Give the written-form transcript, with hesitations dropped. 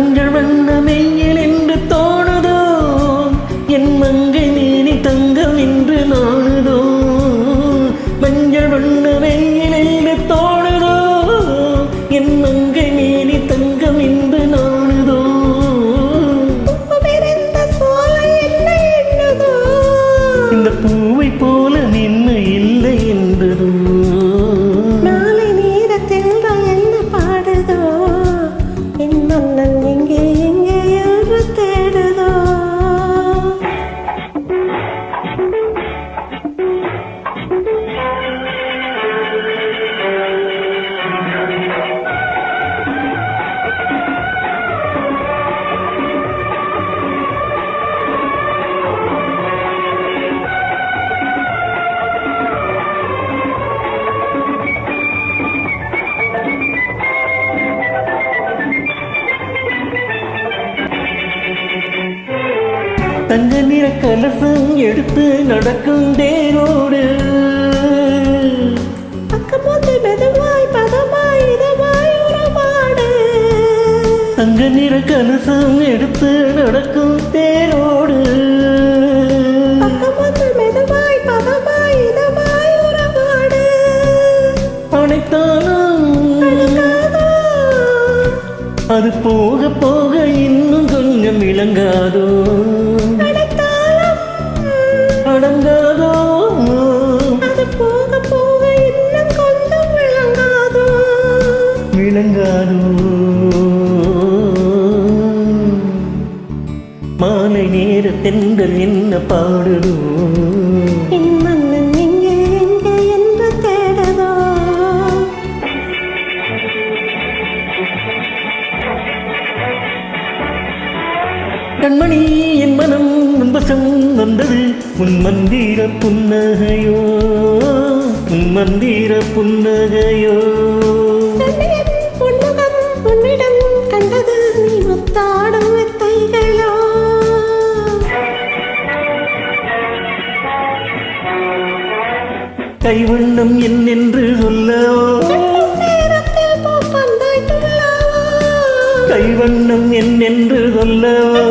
மஞ்சள் வண்ண மெய்யில் என்று தோணுதோ என் மங்கை நீனி தங்கம் என்று நாணுதோ மஞ்சள் வண்ண மெய்யில் என்று தோணுதோ என் மங்கை நீனி தங்கம் என்று நாணுதோ இந்த பூவை போல நின்று இல்லை என்றதோ நாளை நேரத்தில் தான் என்ன பாடுதோ என் மன்னன் எங்கே எங்கே என்று தேடுதோ தங்க நிற கலசம் எடுத்து நடக்கும் தேரோடு பக்கமோத்து மெதுவாய் பதமாய் இதமாய் உறவாடு தங்க நிற கலசம் எடுத்து நடக்கும் தேரோடு பக்கமோத்து மெதுவாய் பதமாய் இதமாய் உறவாடு அனைத்தாலும் அது போக போக இன்னும் கொஞ்சம் விளங்காதோ அடங்காதோ அது போக போக இன்னும் கொஞ்சம் விளங்காதோ விளங்காதோ மாலை நேர தென்றல் என்ன பாடுதோ என் மன்னன் எங்கே எங்கே என்று தேடுதோ கண்மணி என் மனம் நம்பசம் வந்தது உன் மந்திர புன்னகையோ உன் மந்திர புன்னகையோ பொன்முகம் உன்னிடம் கண்டது நீ முத்தாடும் வித்தைகளோ கைவண்ணம் என்னென்று சொல்லவோ நேரத்தில் பூப்பந்தாய் துள்ளவோ கைவண்ணம் என்னென்று சொல்லவோ